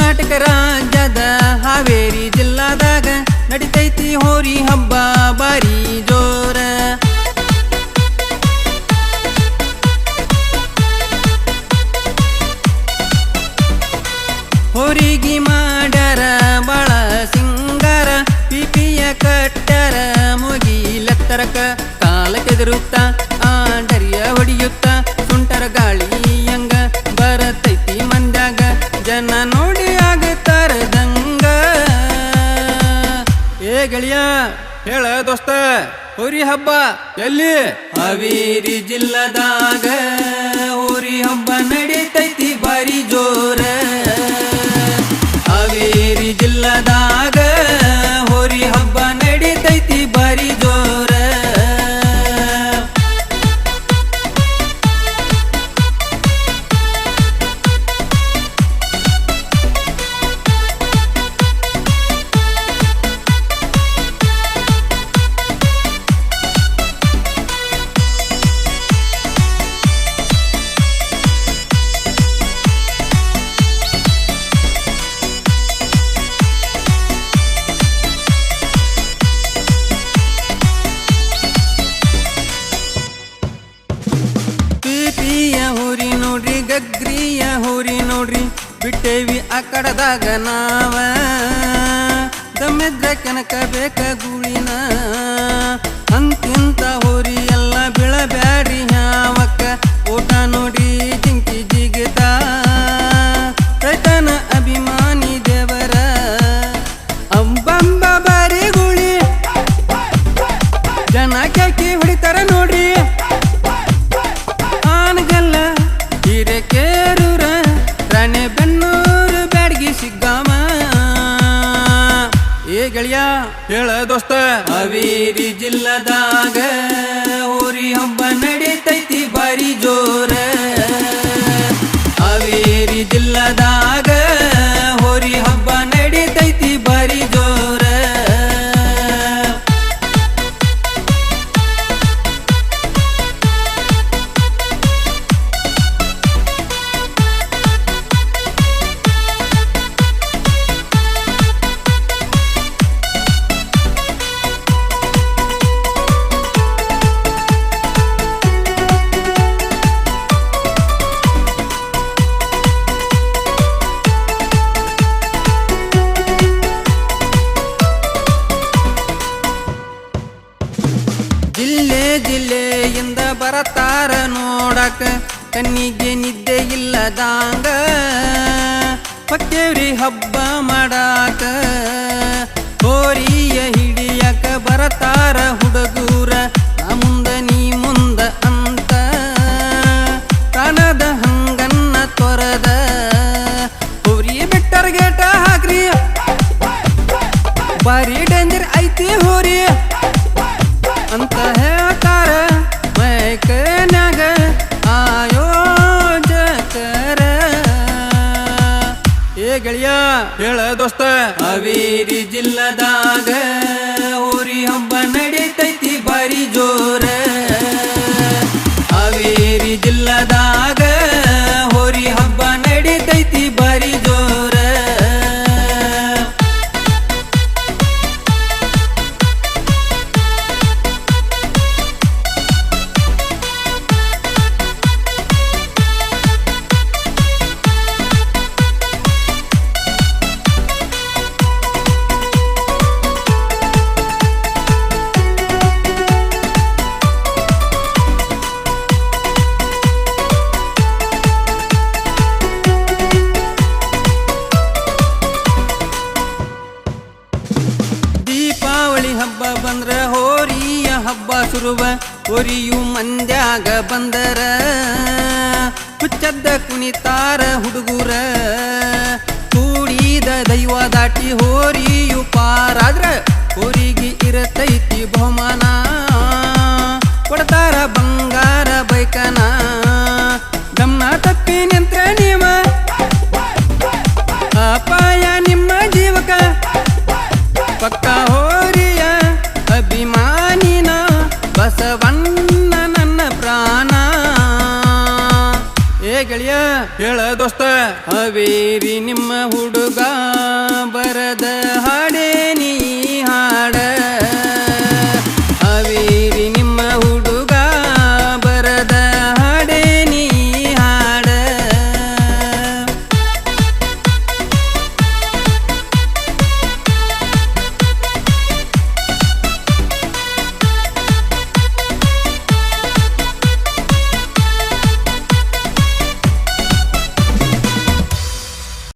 ಕರ್ನಾಟಕ ರಾಜ್ಯದ ಹಾವೇರಿ ಜಿಲ್ಲಾದಾಗ ನಡಿತೈತಿ ಹೋರಿ ಹಬ್ಬ ಬಾರಿ ಜೋರ. ಹೋರಿಗಿ ಮಾಡ್ಯಾರ ಬಾಳ ಸಿಂಗಾರ, ಪಿಪಿಯ ಕಟ್ಟರ ಮುಗಿಲೆತ್ತರಕ, ಕಾಲಕ್ಕೆದುರುತ್ತ ಆಂಡರಿಯ ಹೊಡಿಯುತ್ತ ಸುಂಟರ ಗಾಳಿಯಂಗ ಬರತೈತಿ ಮಂದ್ಯಾಗ, ಜನ ನೋಡಿ ಆಗತಾರ ದಂಗ. ಏ ಗೆಳೆಯ ಹೇಳ ದೋಸ್ತ, ಹೋರಿ ಹಬ್ಬ ಎಲ್ಲಿ? ಹಾವೇರಿ ಜಿಲ್ಲಾದಾಗ ಹೋರಿ ಹಬ್ಬ ನಡೀತೈತಿ ಬಾರಿ ಜೋರ. ಹಾವೇರಿ ಜಿಲ್ಲಾದಾಗ ಹೋರಿ ಹಬ್ಬ ನಡೀತೈತಿ ಬಾರಿ ಜೋರ. ಹೋರಿ ನೋಡ್ರಿ, ಗಗ್ರಿಯ ಹೋರಿ ನೋಡ್ರಿ, ಬಿಟ್ಟೇವಿ ಆ ಕಡದಾಗ ನಾವ, ದಮ್ಮೆದ್ರ ಕೆನಕ ಬೇಕ ಗೂಳಿನ, ಅಂತಿಂತ ಹೋರಿ ಎಲ್ಲ ಬೀಳಬ್ಯಾಡ್ರಿ ಹ್ಯಾವಕ್ಕ, ಓಟ ನೋಡಿ ಜಿಂಕಿ ಜಿಗಿತ, ರೈತನ ಅಭಿಮಾನಿ ದೇವರ ಅಂಬಂಬ ಬಾರಿ ಗೂಳಿ, ಜನ ಕ್ಯಾಕಿ ಹೊಡಿತಾರ ನೋಡ್ರಿ. ಕೇರೂರ ರಾಣೆಬೆನ್ನೂರು ಬ್ಯಾಡಗಿ ಸಿಗ್ಗಾಮ. ಏ ಗೆಳೆಯ ಹೇಳ ದೋಸ್ತ, ಹಾವೇರಿ ಜಿಲ್ಲಾದಾಗ ಹೋರಿ ಹಬ್ಬ ನಡೀತೈತಿ ಬಾರಿ ಜೋರ. ಹಾವೇರಿ ಜಿಲ್ಲಾದಾಗ ಹೋರಿ ಹಬ್ಬ ನಡೀತೈತಿ ಬಾರಿ ಜೋರ. ಜಿಲ್ಲೆಯಿಂದ ಬರತಾರ ನೋಡಕ, ಕಣ್ಣಿಗೆ ನಿದ್ದೆ ಇಲ್ಲದಾಂಗ, ಹೊಕ್ಕೇವ್ರಿ ಹಬ್ಬ ಮಾಡಾಕ, ಹೋರಿಯ ಹಿಡಿಯಕ ಬರತಾರ ಹುಡುಗೂರ, ನಾ ಮುಂದ ನೀ ಮುಂದ ಅಂತ, ಪ್ರಾಣದ ಹಂಗನ್ನ ತೊರದ ಹೋರಿ ಬಿಟ್ಟರ ಗೇಟ ಹಾಕ್ರಿ, ಬಾರಿ ಡೇಂಜರ್ ಐತಿ ಹೋರಿ ಅಂತ ಹೇಳ್ತಾರ ಮೈಕನ್ಯಾಗ ಆಯೋಜಕರ. ಏ ಗೆಳೆಯ ಹೇಳ ದೋಸ್ತ, ಹಾವೇರಿ ಜಿಲ್ಲಾದಾಗ ಹೋರಿ ಹಬ್ಬ ನಡೀತೈತಿ ಬಾರಿ ಜೋರ. ಹಾವೇರಿ ಜಿಲ್ಲಾದಾಗ ಹೋರಿ ಹಬ್ಬ ನಡೀತೈತಿ ಬಾರಿ ಜೋರ. ಹಬ್ಬ ಬಂದ್ರ ಹೋರಿಯ ಹಬ್ಬ ಶುರುವ, ಹೋರಿಯು ಮಂದ್ಯಾಗ ಬಂದರ ಹುಚ್ಚದ್ದ ಕುಣಿತಾರ ಹುಡುಗೂರ, ಕೂಡಿದ ದೈವ ದಾಟಿ ಹೋರಿಯು ಪಾರಾದ್ರ ಹೋರಿಗೆ ಇರತೈತಿ ಬಹುಮಾನ, ಕೊಡ್ತಾರ ಬಂಗಾರ ಬೈಕನ, ಗಮನ ತಪ್ಪಿ ನಿಂತ್ರ ನೀವ ಅಪಾಯ ನಿಮ್ಮ ಜೀವಕ, ಪಕ್ಕ ಹೋರಿಯ ಅಭಿಮಾನಿನ ಬಸವಣ್ಣ ನನ್ನ ಪ್ರಾಣ. ಏ ಗೆಳೆಯ ಹೇಳ ದೋಸ್ತ ಹಾವೇರಿ ನಿಮ್ಮ ಹುಡುಗ ಬರದ